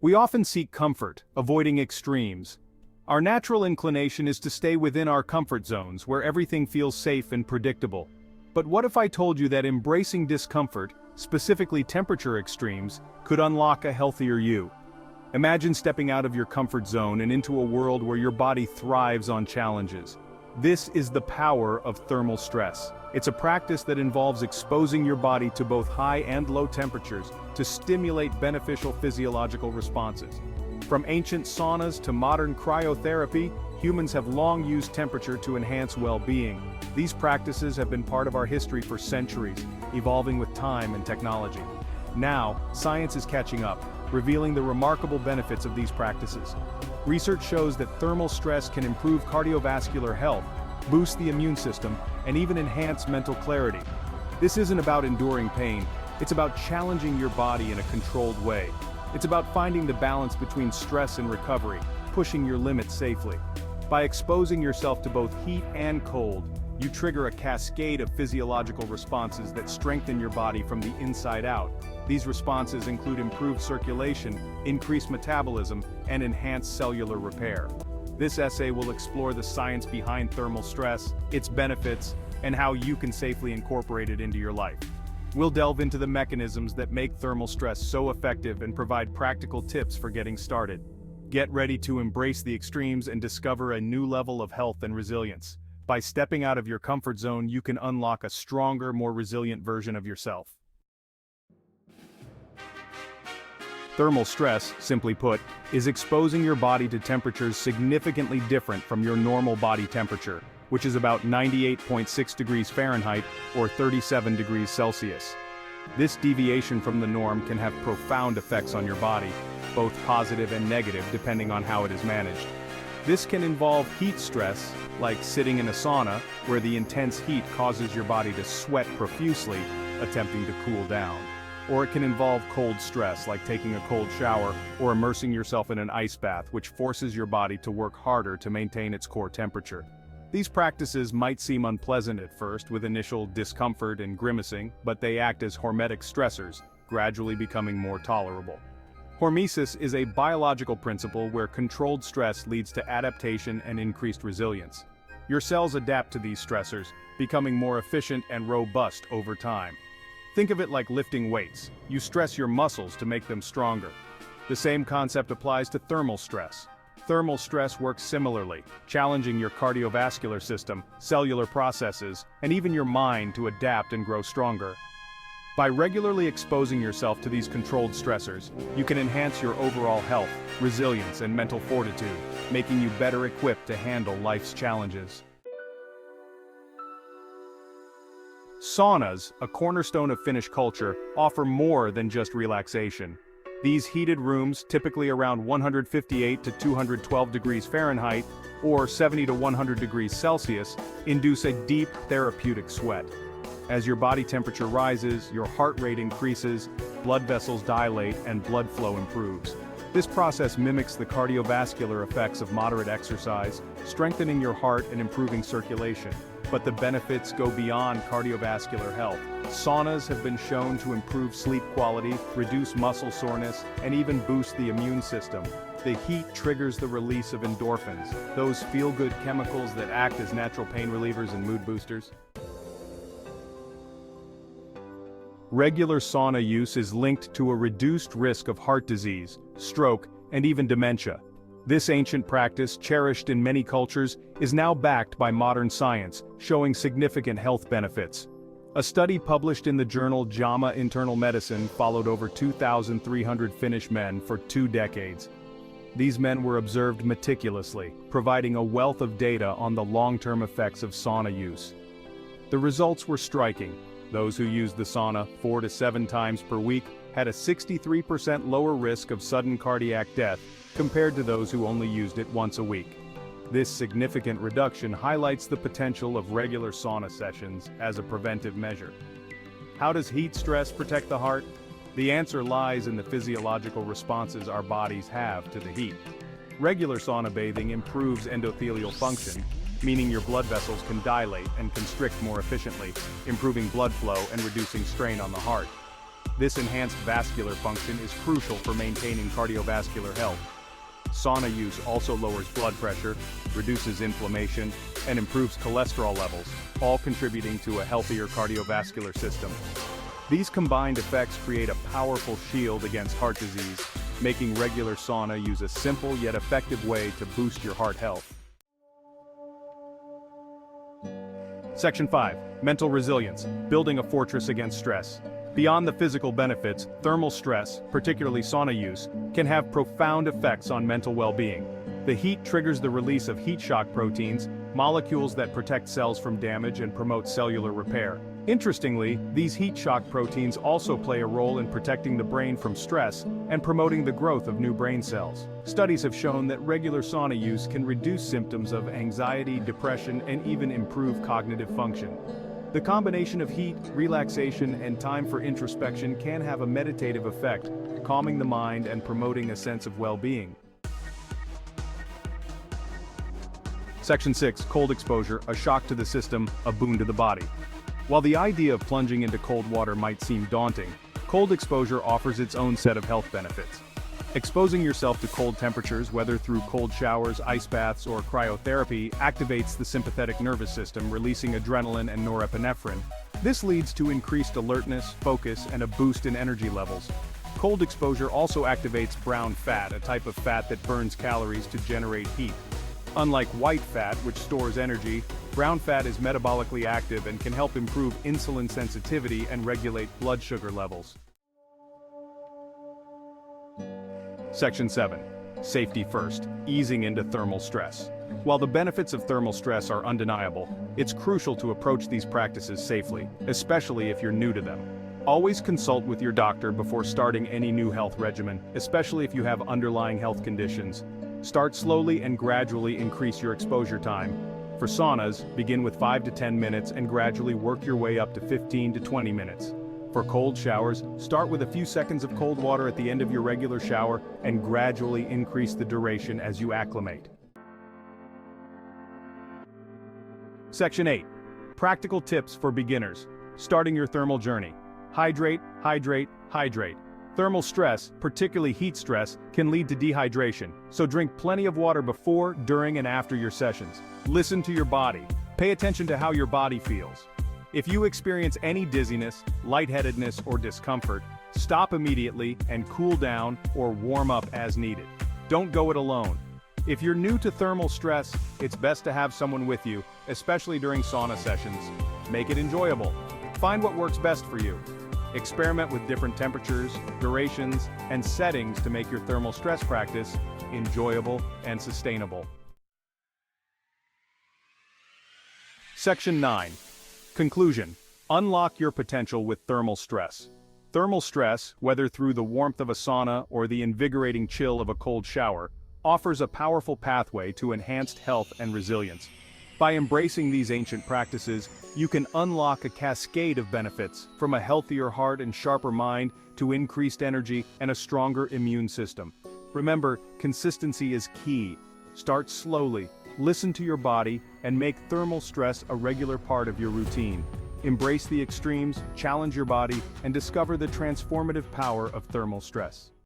We often seek comfort, avoiding extremes. Our natural inclination is to stay within our comfort zones where everything feels safe and predictable. But what if I told you that embracing discomfort, specifically temperature extremes, could unlock a healthier you? Imagine stepping out of your comfort zone and into a world where your body thrives on challenges. This is the power of thermal stress. It's a practice that involves exposing your body to both high and low temperatures to stimulate beneficial physiological responses. From ancient saunas to modern cryotherapy, humans have long used temperature to enhance well-being. These practices have been part of our history for centuries, evolving with time and technology. Now, science is catching up, revealing the remarkable benefits of these practices. Research shows that thermal stress can improve cardiovascular health, boost the immune system, and even enhance mental clarity. This isn't about enduring pain, it's about challenging your body in a controlled way. It's about finding the balance between stress and recovery, pushing your limits safely. By exposing yourself to both heat and cold, you trigger a cascade of physiological responses that strengthen your body from the inside out. These responses include improved circulation, increased metabolism, and enhanced cellular repair. This essay will explore the science behind thermal stress, its benefits, and how you can safely incorporate it into your life. We'll delve into the mechanisms that make thermal stress so effective and provide practical tips for getting started. Get ready to embrace the extremes and discover a new level of health and resilience. By stepping out of your comfort zone, you can unlock a stronger, more resilient version of yourself. Thermal stress, simply put, is exposing your body to temperatures significantly different from your normal body temperature, which is about 98.6 degrees Fahrenheit or 37 degrees Celsius. This deviation from the norm can have profound effects on your body, both positive and negative depending on how it is managed. This can involve heat stress, like sitting in a sauna, where the intense heat causes your body to sweat profusely, attempting to cool down. Or it can involve cold stress, like taking a cold shower or immersing yourself in an ice bath, which forces your body to work harder to maintain its core temperature. These practices might seem unpleasant at first, with initial discomfort and grimacing, but they act as hormetic stressors, gradually becoming more tolerable. Hormesis is a biological principle where controlled stress leads to adaptation and increased resilience. Your cells adapt to these stressors, becoming more efficient and robust over time. Think of it like lifting weights. You stress your muscles to make them stronger. The same concept applies to thermal stress. Thermal stress works similarly, challenging your cardiovascular system, cellular processes, and even your mind to adapt and grow stronger. By regularly exposing yourself to these controlled stressors, you can enhance your overall health, resilience, and mental fortitude, making you better equipped to handle life's challenges. Saunas, a cornerstone of Finnish culture, offer more than just relaxation. These heated rooms, typically around 158 to 212 degrees Fahrenheit, or 70 to 100 degrees Celsius, induce a deep, therapeutic sweat. As your body temperature rises, your heart rate increases, blood vessels dilate, and blood flow improves. This process mimics the cardiovascular effects of moderate exercise, strengthening your heart and improving circulation. But the benefits go beyond cardiovascular health. Saunas have been shown to improve sleep quality, reduce muscle soreness, and even boost the immune system. The heat triggers the release of endorphins, those feel-good chemicals that act as natural pain relievers and mood boosters. Regular sauna use is linked to a reduced risk of heart disease, stroke, and even dementia. This ancient practice, cherished in many cultures, is now backed by modern science, showing significant health benefits. A study published in the journal JAMA Internal Medicine followed over 2,300 Finnish men for 2 decades. These men were observed meticulously, providing a wealth of data on the long-term effects of sauna use. The results were striking. Those who used the sauna 4 to 7 times per week had a 63% lower risk of sudden cardiac death compared to those who only used it once a week. This significant reduction highlights the potential of regular sauna sessions as a preventive measure. How does heat stress protect the heart? The answer lies in the physiological responses our bodies have to the heat. Regular sauna bathing improves endothelial function, meaning your blood vessels can dilate and constrict more efficiently, improving blood flow and reducing strain on the heart. This enhanced vascular function is crucial for maintaining cardiovascular health. Sauna use also lowers blood pressure, reduces inflammation, and improves cholesterol levels, all contributing to a healthier cardiovascular system. These combined effects create a powerful shield against heart disease, making regular sauna use a simple yet effective way to boost your heart health. Section 5. Mental resilience, building a fortress against stress. Beyond the physical benefits, thermal stress, particularly sauna use, can have profound effects on mental well-being. The heat triggers the release of heat shock proteins, molecules that protect cells from damage and promote cellular repair. Interestingly, these heat shock proteins also play a role in protecting the brain from stress and promoting the growth of new brain cells. Studies have shown that regular sauna use can reduce symptoms of anxiety, depression, and even improve cognitive function. The combination of heat, relaxation, and time for introspection can have a meditative effect, calming the mind and promoting a sense of well-being. Section 6. Cold exposure, a shock to the system, a boon to the body. While the idea of plunging into cold water might seem daunting, cold exposure offers its own set of health benefits. Exposing yourself to cold temperatures, whether through cold showers, ice baths, or cryotherapy, activates the sympathetic nervous system, releasing adrenaline and norepinephrine. This leads to increased alertness, focus, and a boost in energy levels. Cold exposure also activates brown fat, a type of fat that burns calories to generate heat. Unlike white fat, which stores energy, brown fat is metabolically active and can help improve insulin sensitivity and regulate blood sugar levels. Section 7. Safety first, easing into thermal stress. While the benefits of thermal stress are undeniable, it's crucial to approach these practices safely, especially if you're new to them. Always consult with your doctor before starting any new health regimen, especially if you have underlying health conditions. Start slowly and gradually increase your exposure time. For saunas, begin with 5 to 10 minutes and gradually work your way up to 15 to 20 minutes. For cold showers, start with a few seconds of cold water at the end of your regular shower and gradually increase the duration as you acclimate. Section 8. Practical tips for beginners. Starting your thermal journey. Hydrate, hydrate, hydrate. Thermal stress, particularly heat stress, can lead to dehydration, so drink plenty of water before, during, and after your sessions. Listen to your body. Pay attention to how your body feels. If you experience any dizziness, lightheadedness, or discomfort, stop immediately and cool down or warm up as needed. Don't go it alone. If you're new to thermal stress, it's best to have someone with you, especially during sauna sessions. Make it enjoyable. Find what works best for you. Experiment with different temperatures, durations, and settings to make your thermal stress practice enjoyable and sustainable. Section 9. Conclusion. Unlock your potential with thermal stress. Thermal stress, whether through the warmth of a sauna or the invigorating chill of a cold shower, offers a powerful pathway to enhanced health and resilience. By embracing these ancient practices, you can unlock a cascade of benefits, from a healthier heart and sharper mind to increased energy and a stronger immune system. Remember, consistency is key. Start slowly, listen to your body, and make thermal stress a regular part of your routine. Embrace the extremes, challenge your body, and discover the transformative power of thermal stress.